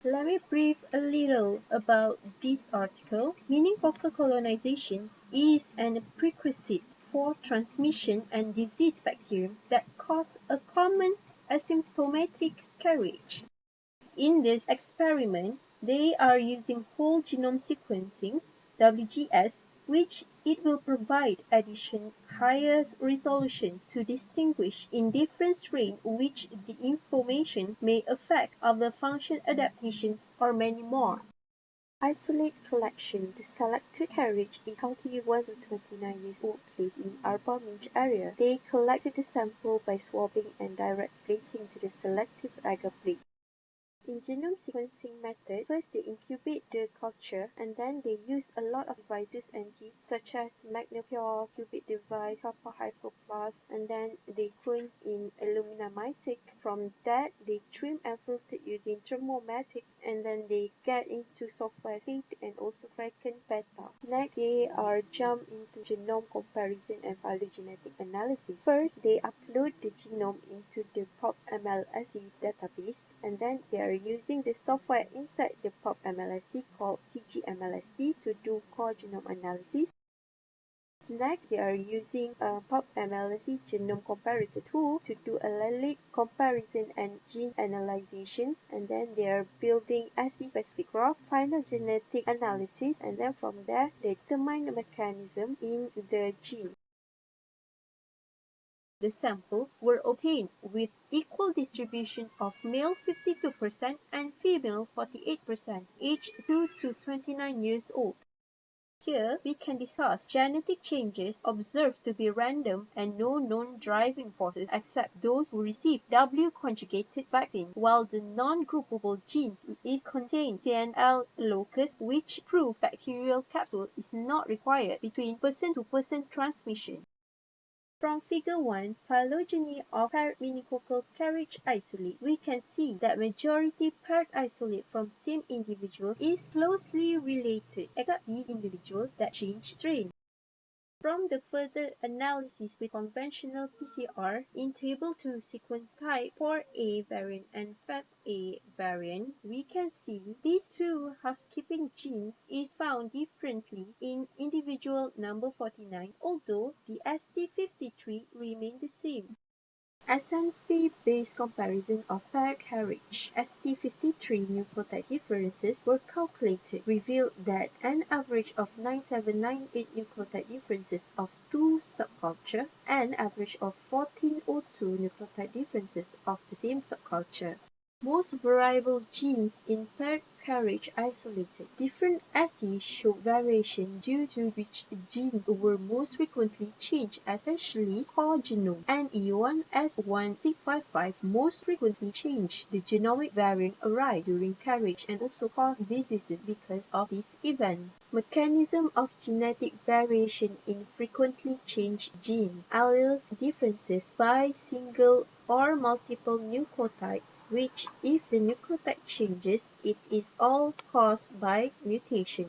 Let me brief a little about this article. Meningococcal colonization is a prerequisite for transmission and disease bacterium that cause a common asymptomatic carriage. In this experiment, they are using whole genome sequencing (WGS), which it will provide additional higher resolution to distinguish in different strains which the information may affect of the function adaptation or many more. Isolate collection. The selected carriage is healthy 1 to 29-year-old case in Arbor Minch area. They collected the sample by swabbing and direct plating to the selective agar plate. In genome sequencing method, first they incubate the culture and then they use a lot of devices and kits such as Magnapure, qubit device, Kappa Hyperplus, and then they sequence in aluminamycin. From that, they trim and filter using thermometric and then they get into software state and also Kraken beta. Next, they are jump into genome comparison and phylogenetic analysis. First, they upload the genome into the PubMLSE database and then they are using the software inside the PubMLSE called CGMLSE to do core genome analysis. Next, they are using a PubMLSE genome comparator tool to do allelic comparison and gene analyzation, and then they are building SE-specific graph, phylogenetic analysis, and then from there they determine the mechanism in the gene. The samples were obtained with equal distribution of male 52% and female 48%, aged 2 to 29 years old. Here we can discuss genetic changes observed to be random and no known driving forces except those who receive W-conjugated vaccine, while the non-groupable genes is contained CNL locus, which prove bacterial capsule is not required between person-to-person transmission. From Figure 1, phylogeny of paired meningococcal carriage isolate, we can see that majority paired isolate from same individual is closely related, except the individual that changed strain. From the further analysis with conventional PCR, in Table 2 sequence type for A variant and FAB-A variant, we can see these two housekeeping genes is found differently in individual number 49, although the ST53 remain the same. SNP-based comparison of paired carriage ST53 nucleotide differences were calculated revealed that an average of 9798 nucleotide differences of two subculture and average of 1402 nucleotide differences of the same subculture. Most variable genes in paired carriage isolated. Different assays show variation due to which genes were most frequently changed, especially core genome, and A165585 most frequently changed. The genomic variant arrived during carriage and also caused diseases because of this event. Mechanism of genetic variation in frequently changed genes. Alleles differences by single or multiple nucleotides, which if the nucleotide changes, it is all caused by mutation.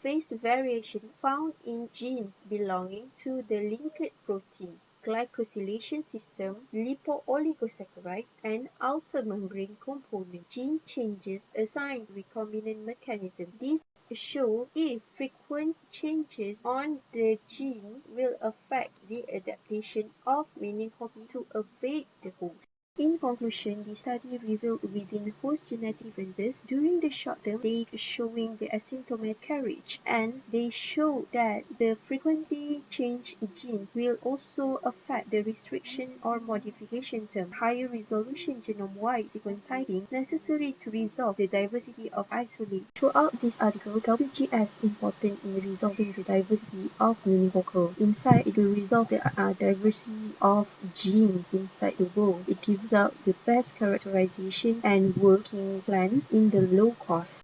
Phase variation found in genes belonging to the linked protein, glycosylation system, lipo-oligosaccharide, and outer membrane component. Gene changes assigned recombinant mechanism. These show if frequent changes on the gene will affect the adaptation of meningococci to evade the host. In conclusion, the study revealed within host genetic differences during the short term, they showing the asymptomatic carriage, and they show that the frequently changed genes will also affect the restriction or modification term, higher resolution genome-wide sequence typing necessary to resolve the diversity of isolate. Throughout this article, WGS important in resolving the diversity of meningococcal. In fact, it will resolve the diversity of genes inside the world. It gives out the best characterization and working plan in the low cost.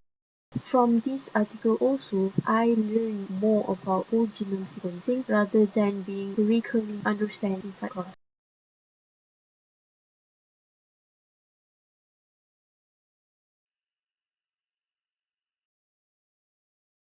From this article also, I learned more about whole genome sequencing rather than being theoretically understand inside course.